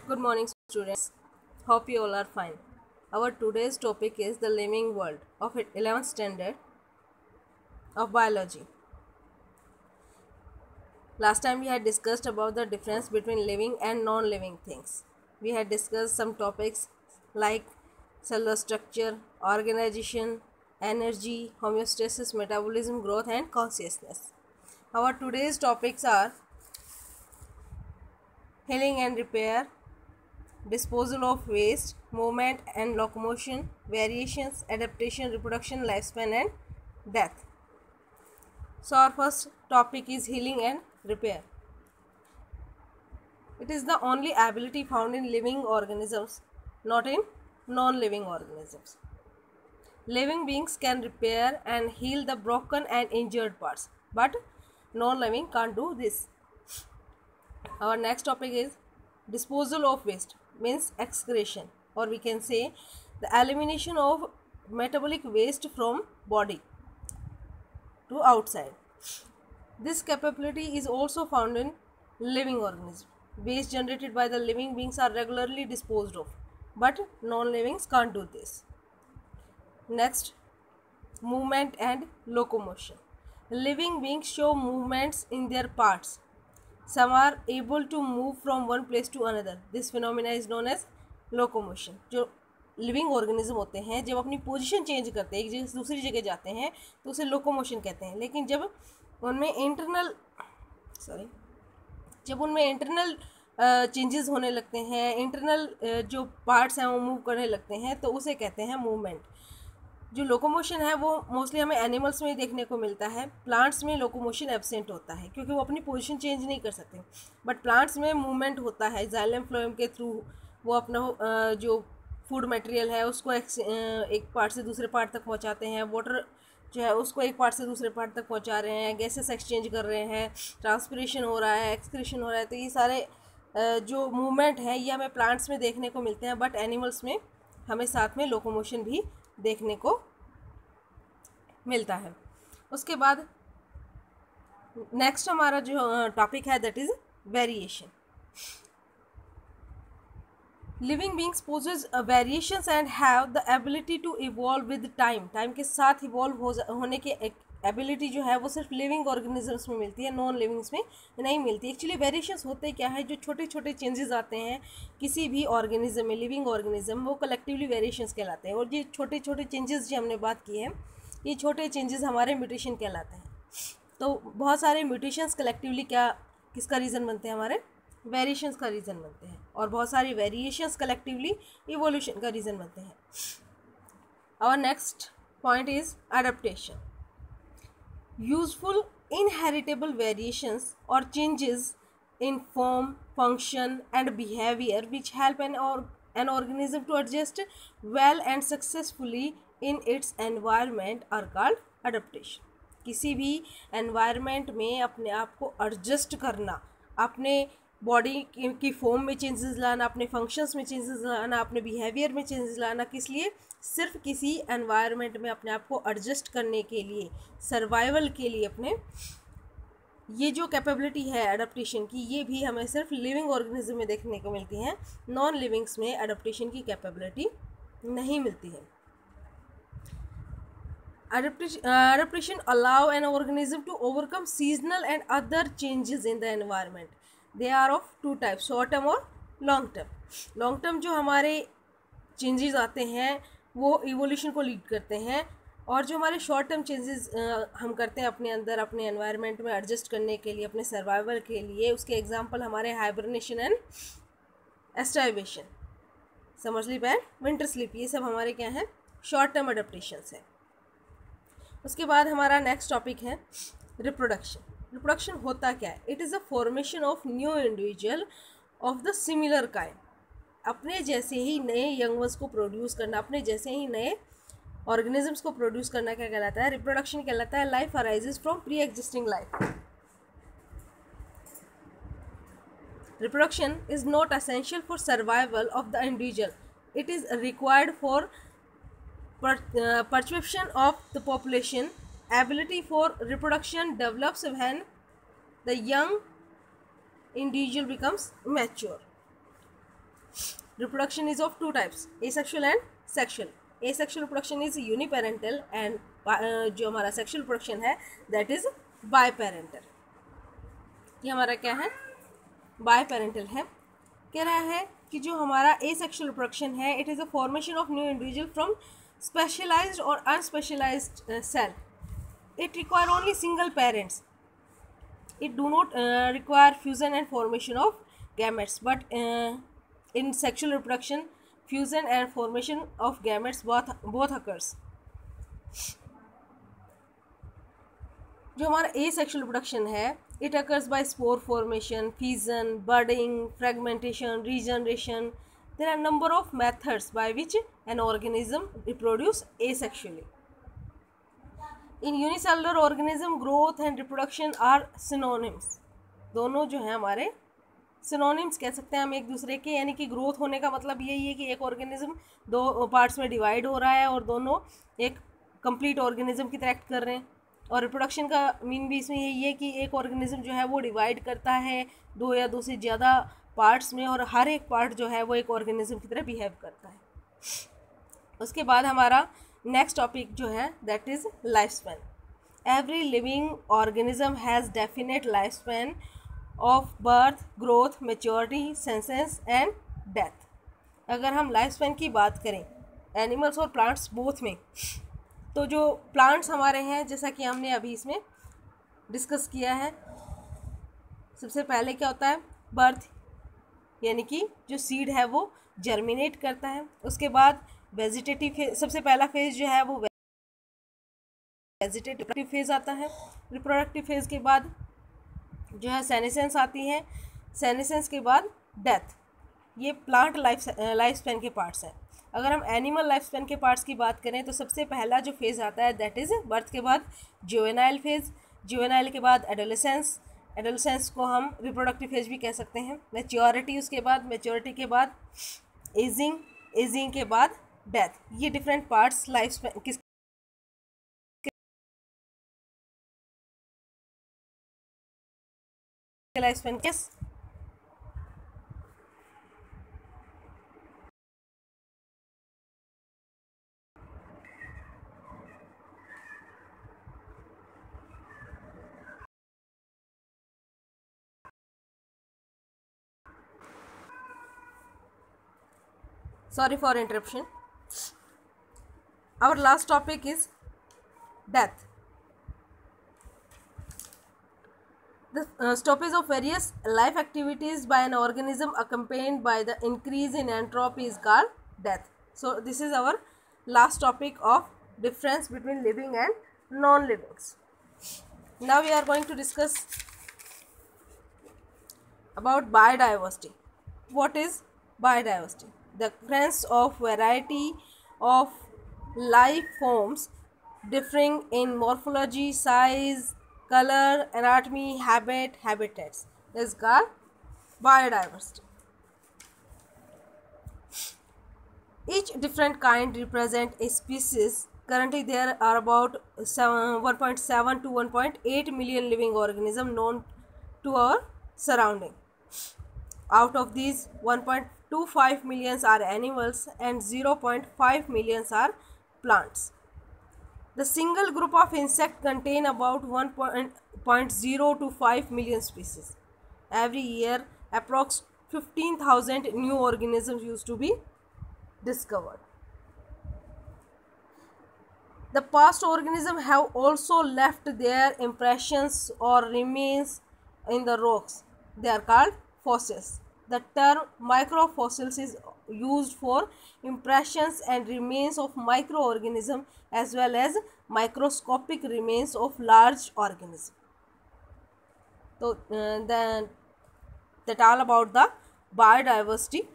Good morning, students. Hope you all are fine. Our today's topic is the living world of 11th standard of biology. Last time we had discussed about the difference between living and non-living things. We had discussed some topics like cellular structure, organization, energy, homeostasis, metabolism, growth, and consciousness. Our today's topics are healing and repair, disposal of waste, movement and locomotion, variations, adaptation, reproduction, lifespan, and death. So, our first topic is healing and repair. It is the only ability found in living organisms, not in non-living organisms. Living beings can repair and heal the broken and injured parts, but non-living can't do this. Our next topic is disposal of waste, means excretion, or we can say the elimination of metabolic waste from body to outside. This capability is also found in living organisms. Waste generated by the living beings are regularly disposed of, but non-livings can't do this. Next, movement and locomotion. Living beings show movements in their parts. Some are able to move from one place to another. This phenomena is known as locomotion. जो living organism होते हैं जब अपनी position change करते हैं, एक जगह से दूसरी जगह जाते हैं तो उसे लोकोमोशन कहते हैं. लेकिन जब उनमें इंटरनल चेंजेस होने लगते हैं, इंटरनल जो पार्ट्स हैं वो मूव करने लगते हैं, तो उसे कहते हैं मूवमेंट. जो लोकोमोशन है वो मोस्टली हमें एनिमल्स में ही देखने को मिलता है. प्लांट्स में लोकोमोशन एब्सेंट होता है क्योंकि वो अपनी पोजीशन चेंज नहीं कर सकते, बट प्लांट्स में मूवमेंट होता है. जाइलम फ्लोएम के थ्रू वो अपना जो फूड मटेरियल है उसको एक पार्ट से दूसरे पार्ट तक पहुंचाते हैं. वाटर जो है उसको एक पार्ट से दूसरे पार्ट तक पहुंचा रहे हैं. गैसेस एक्सचेंज कर रहे हैं, ट्रांसपिरेशन हो रहा है, एक्सक्रीशन हो रहा है. तो ये सारे जो मूवमेंट है ये हमें प्लांट्स में देखने को मिलते हैं, बट एनिमल्स में हमें साथ में लोकोमोशन भी देखने को मिलता है. उसके बाद नेक्स्ट हमारा जो टॉपिक है that is variation. Living beings possess variations and have the ability to evolve with time. Time के साथ इवॉल्व होने की एक एबिलिटी जो है वो सिर्फ लिविंग ऑर्गेनिजम्स में मिलती है, नॉन लिविंग्स में नहीं मिलती. एक्चुअली वेरिएशंस होते क्या है, जो छोटे छोटे चेंजेस आते हैं किसी भी ऑर्गेनिज्म में, लिविंग ऑर्गेनिज्म, वो कलेक्टिवली वेरिएशंस कहलाते हैं. और ये छोटे छोटे चेंजेस जो हमने बात की है, ये छोटे चेंजेस हमारे म्यूटेशन कहलाते हैं. तो बहुत सारे म्यूटेशंस कलेक्टिवली किसका रीज़न बनते हैं, हमारे वेरिएशंस का रीज़न बनते हैं. और बहुत सारी वेरिएशंस कलेक्टिवली इवोल्यूशन का रीज़न बनते हैं. Our next point is adaptation. Useful inheritable variations or changes in form, function and behavior which help an organism to adjust well and successfully in its environment are called adaptation. किसी भी environment में अपने आप को adjust करना, अपने body की form में चेंजेस लाना, अपने फंक्शंस में चेंजेस लाना, अपने बिहेवियर में चेंजेस लाना, किस लिए? सिर्फ किसी एनवायरनमेंट में अपने आप को एडजस्ट करने के लिए, सर्वाइवल के लिए. अपने ये जो कैपेबिलिटी है एडाप्टेशन की, ये भी हमें सिर्फ लिविंग ऑर्गेनिज्म में देखने को मिलती हैं. नॉन लिविंग्स में एडाप्टेशन की कैपेबिलिटी नहीं मिलती है. Adaptation allow an organism to overcome seasonal and other changes in the environment. They are of two types, short term और long term. Long term जो हमारे changes आते हैं वो evolution को lead करते हैं, और जो हमारे शॉर्ट टर्म चेंजेस हम करते हैं अपने अंदर, अपने एनवायरनमेंट में एडजस्ट करने के लिए, अपने सर्वाइवल के लिए, उसके एग्जांपल हमारे hibernation and aestivation, summer sleep and winter sleep, ये सब हमारे क्या हैं, शॉर्ट टर्म अडेप्टेशंस हैं. उसके बाद हमारा नेक्स्ट टॉपिक है रिप्रोडक्शन. रिप्रोडक्शन होता क्या है? It is a formation of new individual of the similar kind. अपने जैसे ही नए यंगवंस को प्रोड्यूस करना, अपने जैसे ही नए ऑर्गेनिजम्स को प्रोड्यूस करना क्या कहलाता है? रिप्रोडक्शन कहलाता है. Life arises from pre existing life. Reproduction is not essential for survival of the individual. It is required for perpetuation of the population. Ability for reproduction develops when the young individual becomes mature. Reproduction is of two types, asexual and sexual. Asexual reproduction is uniparental and जो हमारा sexual reproduction है that is biparental. ये हमारा क्या है, biparental है. कह रहा है कि जो हमारा asexual reproduction है, it is a formation of new individual from specialized or unspecialized cell. It require only single parents. It do not require fusion and formation of gametes, but in sexual reproduction fusion and formation of gametes both occurs. जो हमारा asexual reproduction है, it occurs by spore formation, fission, budding, fragmentation, regeneration. There are number of methods by which an organism reproduce asexually. In unicellular organism growth and reproduction are synonyms. दोनों जो है हमारे synonyms कह सकते हैं हम एक दूसरे के, यानी कि growth होने का मतलब यही है कि एक organism दो parts में divide हो रहा है और दोनों एक complete organism की तरह act कर रहे हैं. और reproduction का मीन भी इसमें यही है कि एक organism जो है वो divide करता है दो या दो से ज़्यादा parts में, और हर एक part जो है वो एक organism की तरह behave करता है. उसके बाद हमारा नेक्स्ट टॉपिक जो है that is life span. Every living organism has definite life span of birth, growth, maturity, senses and death. अगर हम लाइफ स्पैन की बात करें एनिमल्स और प्लांट्स बोथ में, तो जो प्लांट्स हमारे हैं जैसा कि हमने अभी इसमें डिस्कस किया है, सबसे पहले क्या होता है, बर्थ, यानी कि जो सीड है वो जर्मिनेट करता है. उसके बाद वेजिटेटिव फेज, सबसे पहला फेज जो है वो वेजिटेटिव फेज आता है. रिप्रोडक्टिव फेज के बाद जो है सेनेसेंस आती है. सेनेसेंस के बाद डेथ. ये प्लांट लाइफ स्पैन के पार्ट्स हैं. अगर हम एनिमल लाइफ स्पैन के पार्ट्स की बात करें तो सबसे पहला जो फेज आता है दैट इज़ बर्थ के बाद जुवेनाइल फेज. जुवेनाइल के बाद एडोलेसेंस. एडोलेसेंस को हम रिप्रोडक्टिव फेज भी कह सकते हैं. मैच्योरिटी, उसके बाद मैच्योरिटी के बाद एजिंग, एजिंग के बाद डेथ. ये डिफरेंट पार्ट्स लाइफ स्पैन किस लाइफ स्पैन के. Sorry for interruption. Our last topic is death. The stoppage of various life activities by an organism accompanied by the increase in entropy is called death. So this is our last topic of difference between living and non-livings. Now we are going to discuss about biodiversity. What is biodiversity? The occurrence of variety of life forms differing in morphology, size, color, anatomy, habit, habitats is called biodiversity. Each different kind represent a species. Currently there are about 1.7 to 1.8 million living organisms known to our surrounding. Out of these 1.25 millions are animals and 0.5 millions are plants. The single group of insect contain about 1.0 to 5 million species. Every year approx 15,000 new organisms used to be discovered. The past organisms have also left their impressions or remains in the rocks. They are called fossils. The term microfossils is used for impressions and remains of microorganisms as well as microscopic remains of large organisms. So that all about the biodiversity